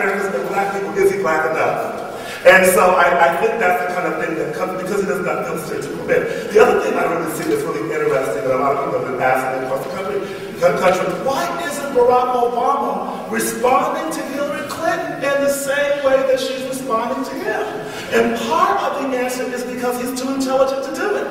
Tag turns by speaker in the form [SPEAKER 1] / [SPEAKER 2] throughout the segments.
[SPEAKER 1] Americans and black people, is he black enough? And so I think that's the kind of thing that comes, because he does not demonstrate to permit. The other thing I really see that's really interesting, that a lot of people have been asking across the country, why isn't Barack Obama responding to Hillary Clinton in the same way that she's responding to him? And part of the answer is because he's too intelligent to do it.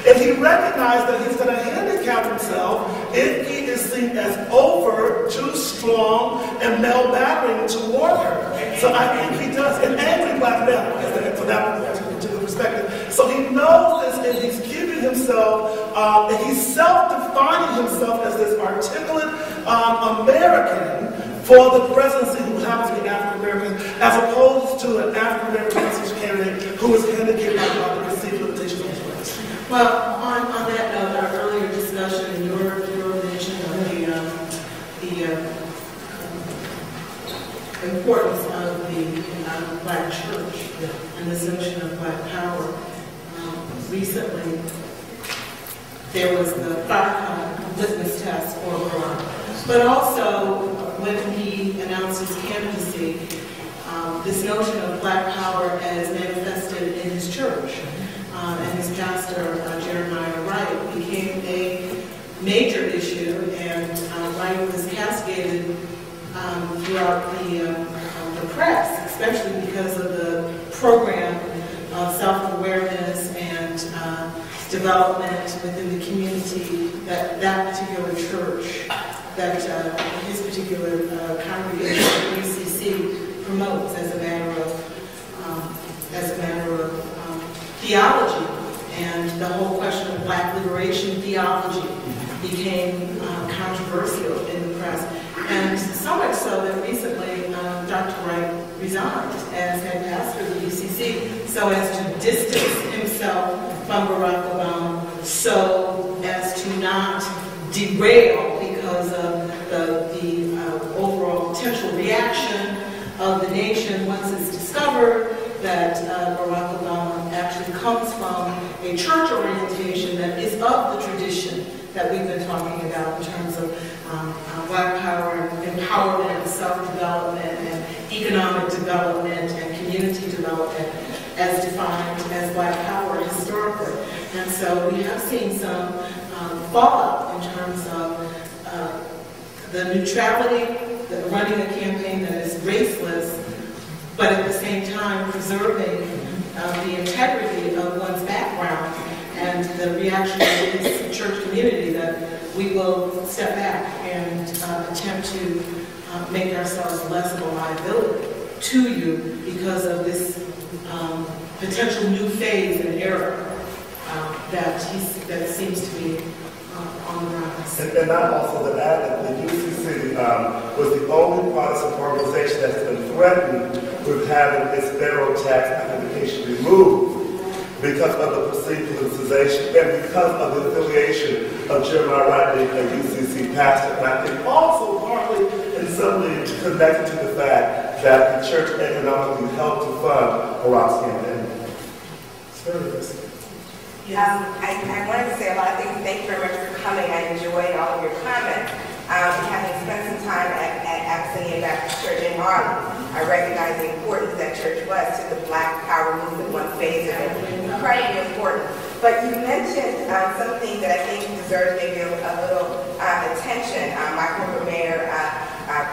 [SPEAKER 1] And he recognized that he's going to handicap himself if he is seen as over, too strong, and male-battering toward her. So I think he does. An angry black male, from that particular perspective. So he knows this, and he's keeping himself, and he's self-defining himself as this articulate American for the presidency who happens to be African-American, as opposed to an African-American presidential candidate who is handicapped by the perceived limitations of his race.
[SPEAKER 2] Well, on that note, our earlier discussion and your mention of the importance of the black church and this notion of black power. Recently, there was the litmus test for Barack, but also when he announced his candidacy, this notion of black power as manifested in his church. And his pastor, Jeremiah Wright, became a major issue, and Wright was castigated throughout the press, especially because of the program of self-awareness and development within the community that particular church, that his particular congregation, UCC, promotes as a matter of theology, and the whole question of black liberation theology became controversial in the press. And so much so that recently Dr. Wright resigned as head pastor of the UCC so as to distance himself from Barack Obama, so as to not derail because of the overall potential reaction of the nation once it's discovered that Barack Obama actually comes from a church orientation that is of the tradition that we've been talking about in terms of black power, empowerment, self-development, and economic development, and community development as defined as black power historically. And so we have seen some fallout in terms of the neutrality, running a campaign that is raceless, but at the same time preserving the integrity of one's background, and the reaction of this church community that we will step back and attempt to make ourselves less of a liability to you because of this potential new phase and era that seems to be on the rise.
[SPEAKER 1] And I also to add that the UCC was the only Protestant organization that has been threatened with having its federal tax identification removed because of the perceived politicization and because of the affiliation of Jeremiah Wright being a UCC pastor. And I think also partly and simply connected to the fact that the church economically helped to fund Barack's campaign. It's very interesting.
[SPEAKER 3] I wanted to say a lot of things. Thank you very much for coming. I enjoyed all of your comments. Having spent some time at Abyssinian Baptist Church in Harlem, I recognize the importance that church was to the Black Power movement, one phase of it. Incredibly important. But you mentioned something that I think deserves maybe a little attention. My former mayor,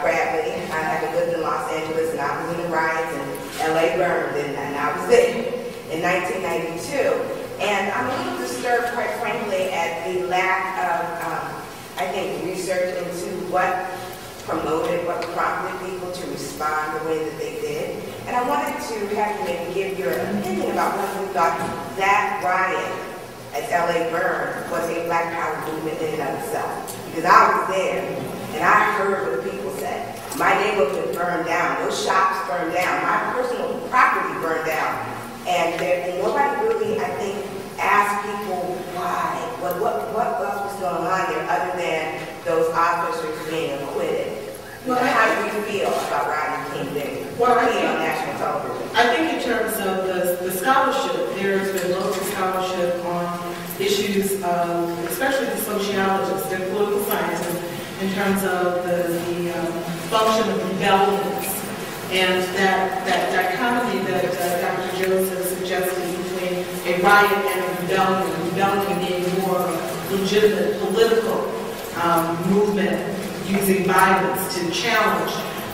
[SPEAKER 3] Bradley, having lived in Los Angeles, and I was in the riots, and LA burned, and I was there in 1992. And I'm a little disturbed, quite frankly, at the lack of, I think, research into what promoted, what prompted people to respond the way that they did. And I wanted to have you maybe give your opinion about whether you thought that riot at LA burned was a Black Power movement in and of itself. Because I was there, and I heard what people said. My neighborhood burned down. Those shops burned down. My personal property burned down. And nobody really, I think, asked people why, what else was going on there other than those officers being acquitted. Well, how do you feel about Rodney King being on national television?
[SPEAKER 2] I think in terms of the scholarship, there's been loads of scholarship on issues of, especially the sociologists and political scientists, in terms of the function of rebellions And that dichotomy that Dr. Joseph suggested between a riot and a rebellion being more of a legitimate political movement using violence to challenge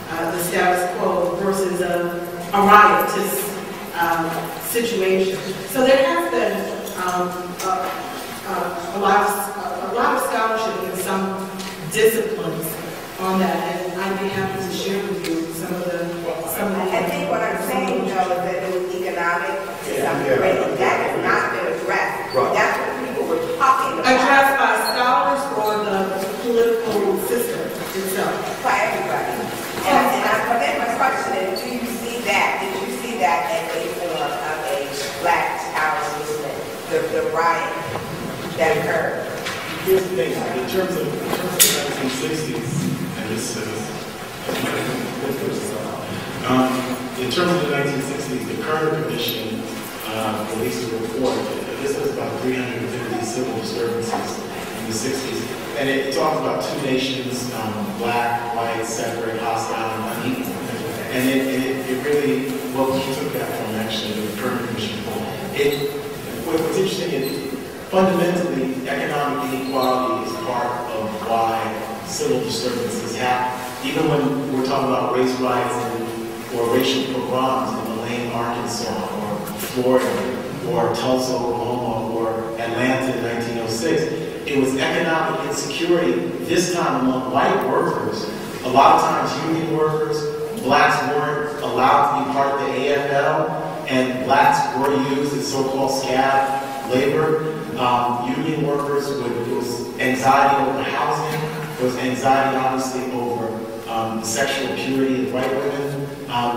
[SPEAKER 2] the status quo versus a riotous situation. So there has been a lot of scholarship in some disciplines on that, and I'd be happy to share with you some of the.
[SPEAKER 3] I think what I'm saying, though, is that it was economic to some degree. That has not been addressed.
[SPEAKER 1] Right.
[SPEAKER 3] That's what people were talking about.
[SPEAKER 2] Addressed by scholars or the political system itself?
[SPEAKER 3] By everybody. But then my question is, do you see that? Did you see that as a form of a Black power movement, the riot that occurred?
[SPEAKER 4] Here's the thing, in terms of the 1960s, and this is, in terms of the 1960s, the Kerner Commission released a report. This was about 350 civil disturbances in the 60s. And it talks about two nations, black, white, separate, hostile, and unequal. And it really, well, he took that from actually the Kerner Commission. What's interesting is, fundamentally, economic inequality is part of why civil disturbances happen. Even when we're talking about race riots or racial pogroms in Elaine, Arkansas, or Florida, or Tulsa, Oklahoma, or Atlanta in 1906, it was economic insecurity, this time among white workers. A lot of times union workers, blacks weren't allowed to be part of the AFL, and blacks were used as so-called scab labor. Union workers, it was anxiety over housing, there was anxiety obviously over the sexual purity of white women.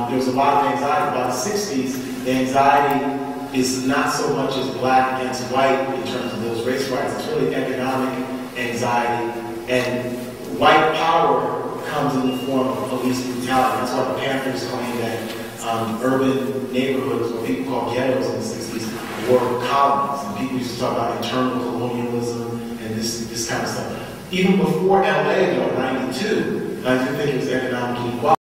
[SPEAKER 4] There was a lot of anxiety. By the 60s, the anxiety is not so much as black against white in terms of those race riots. It's really economic anxiety, and white power comes in the form of police brutality. That's why the Panthers claim that urban neighborhoods, what people call ghettos in the 60s, were colonies, and people used to talk about internal colonialism and this kind of stuff. Even before LA, though, in '92, I do think it was economic inequality.